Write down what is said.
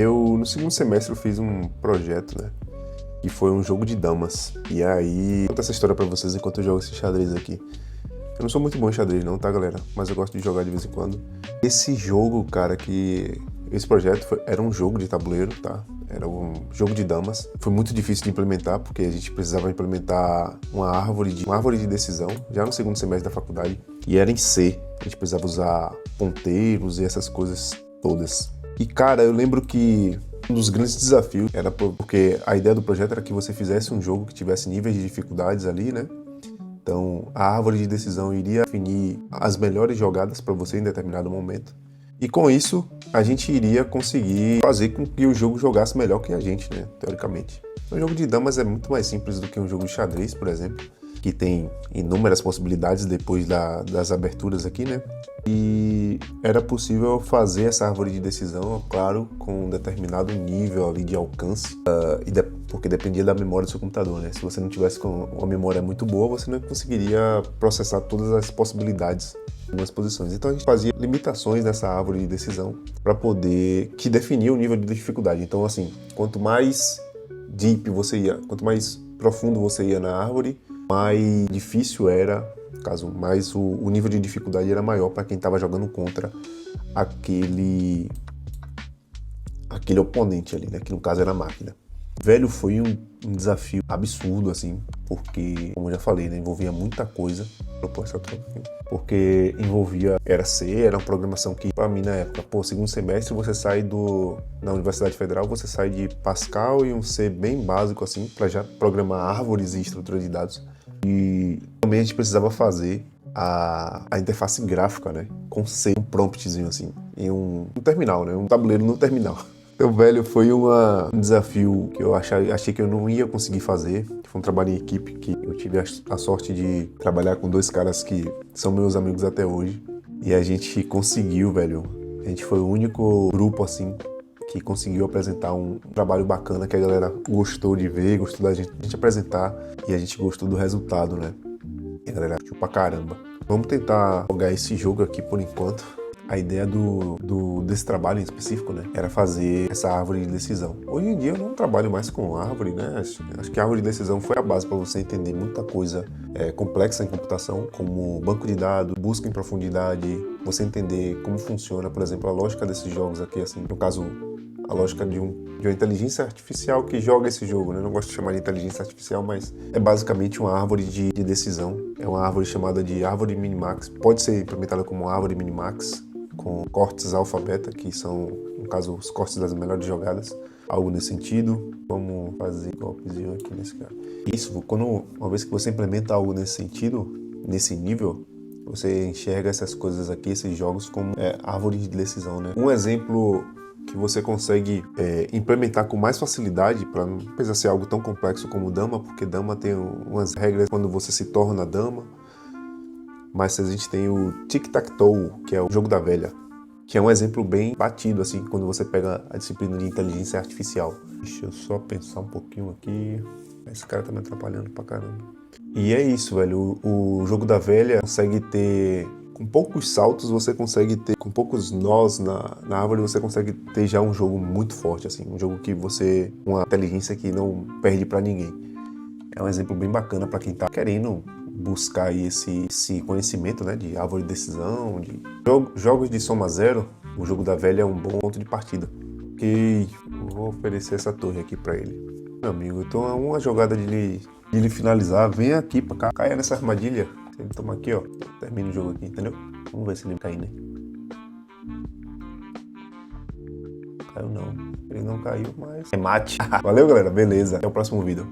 No segundo semestre, eu fiz um projeto, né? Que foi um jogo de damas. E aí, vou contar essa história pra vocês enquanto eu jogo esse xadrez aqui. Eu não sou muito bom em xadrez não, tá, galera? Mas eu gosto de jogar de vez em quando. Esse jogo, cara, esse projeto era um jogo de tabuleiro, tá? Era um jogo de damas. Foi muito difícil de implementar, porque a gente precisava implementar uma árvore de decisão, já no segundo semestre da faculdade. E era em C. A gente precisava usar ponteiros e essas coisas todas. E, cara, eu lembro que um dos grandes desafios era porque a ideia do projeto era que você fizesse um jogo que tivesse níveis de dificuldades ali, né? Então, a árvore de decisão iria definir as melhores jogadas para você em determinado momento. E com isso, a gente iria conseguir fazer com que o jogo jogasse melhor que a gente, né? Teoricamente. Um jogo de damas é muito mais simples do que um jogo de xadrez, por exemplo, que tem inúmeras possibilidades depois das aberturas aqui, né? E era possível fazer essa árvore de decisão, claro, com um determinado nível ali de alcance, porque dependia da memória do seu computador, né? Se você não tivesse com uma memória muito boa, você não conseguiria processar todas as possibilidades em algumas posições. Então a gente fazia limitações nessa árvore de decisão para poder que definia o nível de dificuldade. Então, assim, quanto mais deep você ia, quanto mais profundo você ia na árvore, mais difícil era, mais o nível de dificuldade era maior para quem estava jogando contra aquele oponente ali, né? Que no caso era a máquina. Velho, foi um desafio absurdo, assim, porque, como eu já falei, né? Envolvia muita coisa. Porque era C, era uma programação que, para mim, na época, segundo semestre você sai na Universidade Federal, você sai de Pascal e um C bem básico, assim, para já programar árvores e estrutura de dados. E também a gente precisava fazer a interface gráfica, né? Com C, um promptzinho, assim, em um terminal, né? Um tabuleiro no terminal. Então, velho, foi um desafio que eu achei que eu não ia conseguir fazer. Foi um trabalho em equipe que eu tive a sorte de trabalhar com dois caras que são meus amigos até hoje. E a gente conseguiu, velho. A gente foi o único grupo, assim, que conseguiu apresentar um trabalho bacana que a galera gostou de ver, gostou da gente apresentar e a gente gostou do resultado, né? E a galera curtiu pra caramba. Vamos tentar jogar esse jogo aqui por enquanto. A ideia desse trabalho em específico, né, era fazer essa árvore de decisão. Hoje em dia eu não trabalho mais com árvore, né? Acho que a árvore de decisão foi a base para você entender muita coisa complexa em computação, como banco de dados, busca em profundidade, você entender como funciona, por exemplo, a lógica desses jogos aqui, assim, no caso, a lógica de uma inteligência artificial que joga esse jogo, né? Eu não gosto de chamar de inteligência artificial, mas é basicamente uma árvore de decisão. É uma árvore chamada de árvore minimax. Pode ser implementada como árvore minimax, com cortes alfa-beta, que são, no caso, os cortes das melhores jogadas, algo nesse sentido. Vamos fazer um golpezinho aqui nesse cara. Isso, uma vez que você implementa algo nesse sentido, nesse nível, você enxerga essas coisas aqui, esses jogos, como árvore de decisão, né? Um exemplo que você consegue implementar com mais facilidade, para não precisar ser algo tão complexo como dama, porque dama tem umas regras quando você se torna dama. Mas a gente tem o Tic-Tac-Toe, que é o jogo da velha, que é um exemplo bem batido, assim, quando você pega a disciplina de inteligência artificial. Deixa eu só pensar um pouquinho aqui. Esse cara tá me atrapalhando pra caramba. E é isso, velho. O jogo da velha consegue ter... Com poucos saltos, você consegue ter... Com poucos nós na árvore, você consegue ter já um jogo muito forte, assim. Um jogo que você... Uma inteligência que não perde pra ninguém. É um exemplo bem bacana pra quem tá querendo buscar aí esse conhecimento, né, de árvore de decisão, de jogos de soma zero. O jogo da velha é um bom ponto de partida. Ok, vou oferecer essa torre aqui pra ele. Meu amigo, então é uma jogada de ele finalizar, vem aqui pra cá, caia nessa armadilha. Se ele tomar aqui, ó, termina o jogo aqui, entendeu? Vamos ver se ele cai, né? Caiu não, ele não caiu, mas é mate. Valeu, galera, beleza, até o próximo vídeo.